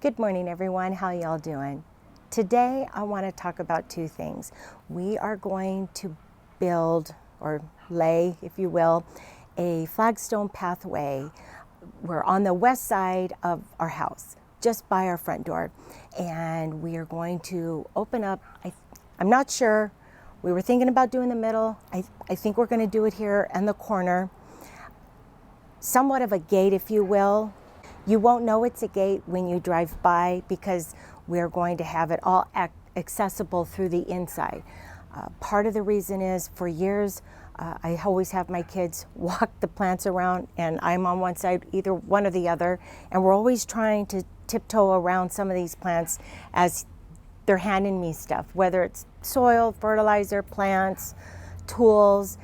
Good morning, everyone. How y'all doing? Today, I want to talk about two things. We are going to build or lay, if you will, a flagstone pathway. We're on the west side of our house, just by our front door. And we are going to open up, I'm not sure. We were thinking about doing the middle. I think we're going to do it here in the corner. Somewhat of a gate, if you will. You won't know it's a gate when you drive by because we're going to have it all accessible through the inside. Part of the reason is for years, I always have my kids walk the plants around and I'm on one side, either one or the other, and we're always trying to tiptoe around some of these plants as they're handing me stuff, whether it's soil, fertilizer, plants, tools.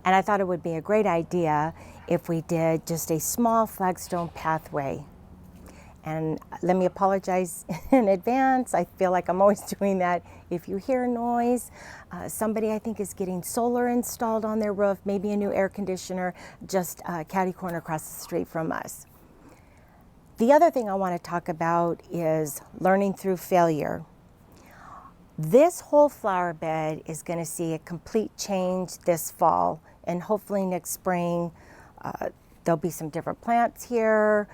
And I thought it would be a great idea if we did just a small flagstone pathway. And let me apologize in advance. I feel like I'm always doing that. If you hear noise, somebody I think is getting solar installed on their roof, maybe a new air conditioner, just catty corner across the street from us. The other thing I want to talk about is learning through failure. This whole flower bed is going to see a complete change this fall, and hopefully next spring there'll be some different plants here.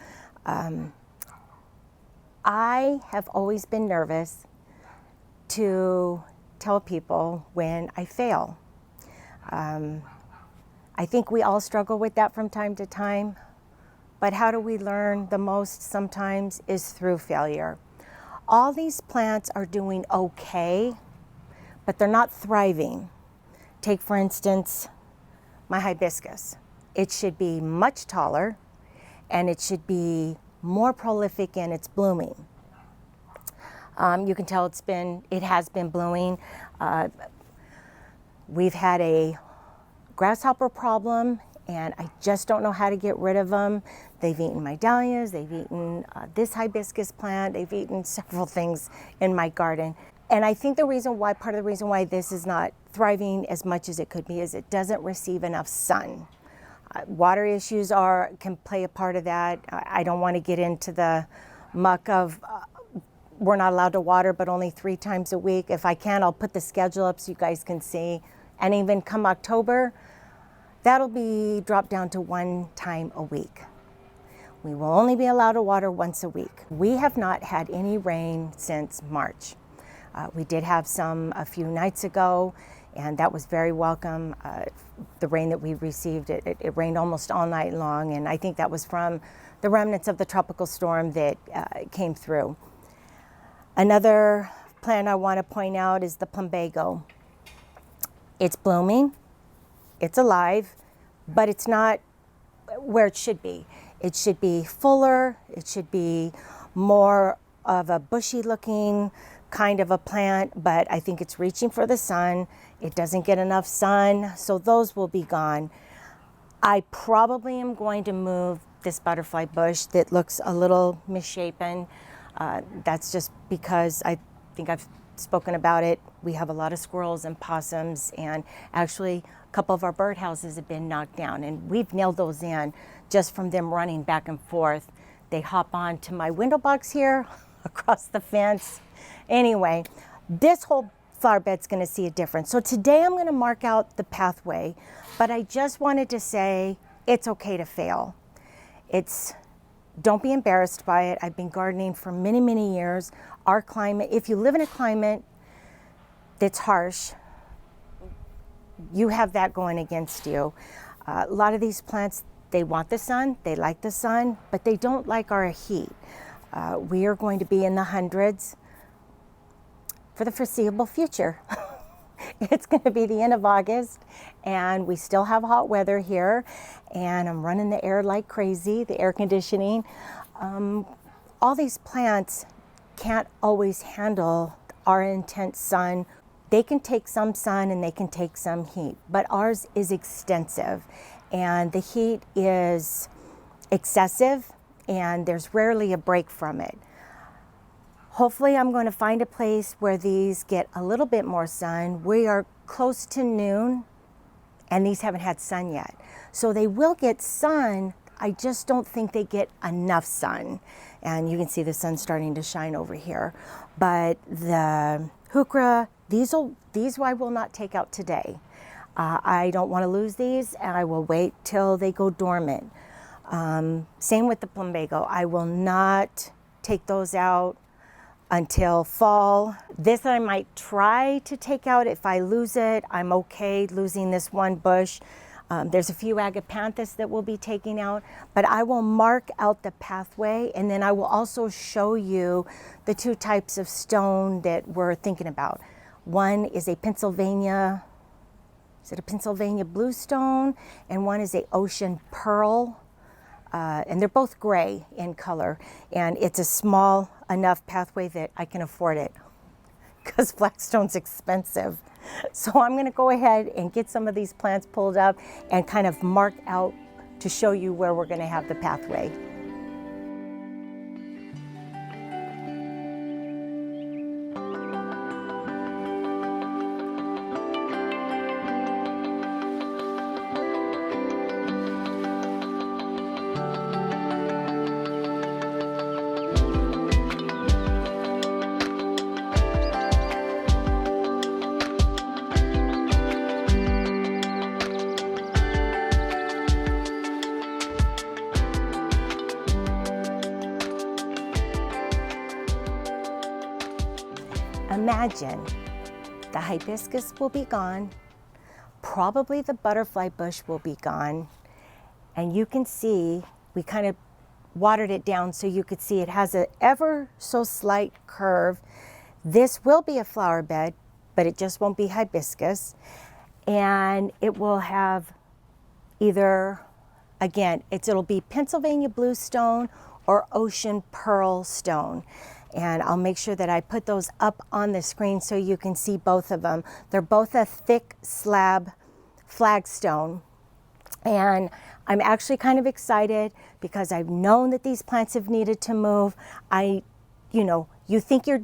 I have always been nervous to tell people when I fail. I think we all struggle with that from time to time, but how do we learn the most sometimes is through failure. All these plants are doing okay, but they're not thriving. Take, for instance, my hibiscus. It should be much taller and it should be more prolific in its blooming. You can tell it has been blooming. We've had a grasshopper problem and I just don't know how to get rid of them. They've eaten my dahlias, they've eaten this hibiscus plant, they've eaten several things in my garden. And I think part of the reason why this is not thriving as much as it could be is it doesn't receive enough sun. Water issues can play a part of that. I don't want to get into the muck of we're not allowed to water but only 3 times a week. If I can, I'll put the schedule up so you guys can see. And even come October, that'll be dropped down to 1 time a week. We will only be allowed to water once a week. We have not had any rain since March. We did have some a few nights ago, and that was very welcome. The rain that we received, it rained almost all night long, and I think that was from the remnants of the tropical storm that came through. Another plant I want to point out is the plumbago. It's blooming, it's alive, but it's not where it should be. It should be fuller, it should be more of a bushy looking kind of a plant, but I think it's reaching for the sun. It doesn't get enough sun, so those will be gone. I probably am going to move this butterfly bush that looks a little misshapen. That's just because I think I've spoken about it. We have a lot of squirrels and possums, and actually a couple of our birdhouses have been knocked down, and we've nailed those in just from them running back and forth. They hop on to my window box here, across the fence. Anyway, this whole flower bed's going to see a difference. So today I'm going to mark out the pathway, but I just wanted to say it's okay to fail. Don't be embarrassed by it. I've been gardening for many, many years. Our climate, if you live in a climate that's harsh, you have that going against you. A lot of these plants, they want the sun, they like the sun, but they don't like our heat. We are going to be in the hundreds for the foreseeable future. It's going to be the end of August and we still have hot weather here, and I'm running the air like crazy, the air conditioning. All these plants can't always handle our intense sun. They can take some sun and they can take some heat, but ours is extensive and the heat is excessive and there's rarely a break from it. Hopefully I'm going to find a place where these get a little bit more sun. We are close to noon and these haven't had sun yet. So they will get sun I just don't think they get enough sun. And you can see the sun starting to shine over here. But the heuchera, these I will not take out today. I don't want to lose these, and I will wait till they go dormant. Same with the plumbago. I will not take those out until fall. This I might try to take out. If I lose it, I'm okay losing this one bush. There's a few agapanthus that we'll be taking out, but I will mark out the pathway, and then I will also show you the two types of stone that we're thinking about. One is a Pennsylvania bluestone, and one is a ocean pearl. And they're both gray in color, and it's a small enough pathway that I can afford it because blackstone's expensive. So I'm going to go ahead and get some of these plants pulled up and kind of mark out to show you where we're going to have the pathway. Imagine the hibiscus will be gone, probably the butterfly bush will be gone, and you can see we kind of watered it down so you could see it has an ever so slight curve. This will be a flower bed, but it just won't be hibiscus, and it will have either, again, it'll be Pennsylvania bluestone or ocean pearl stone. And I'll make sure that I put those up on the screen so you can see both of them. They're both a thick slab flagstone. And I'm actually kind of excited because I've known that these plants have needed to move. You think you're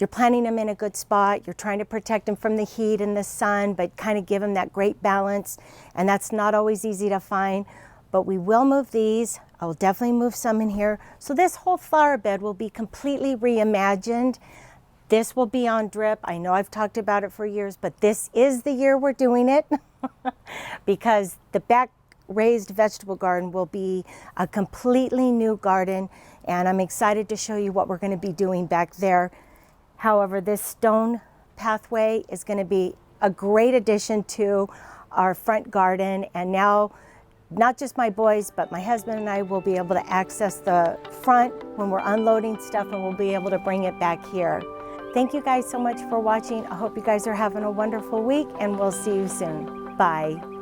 planting them in a good spot. You're trying to protect them from the heat and the sun, but kind of give them that great balance. And that's not always easy to find. But we will move these. I will definitely move some in here. So this whole flower bed will be completely reimagined. This will be on drip. I know I've talked about it for years, but this is the year we're doing it because the back raised vegetable garden will be a completely new garden, and I'm excited to show you what we're going to be doing back there. However, this stone pathway is going to be a great addition to our front garden, and now not just my boys, but my husband and I will be able to access the front when we're unloading stuff, and we'll be able to bring it back here. Thank you guys so much for watching. I hope you guys are having a wonderful week, and we'll see you soon. Bye.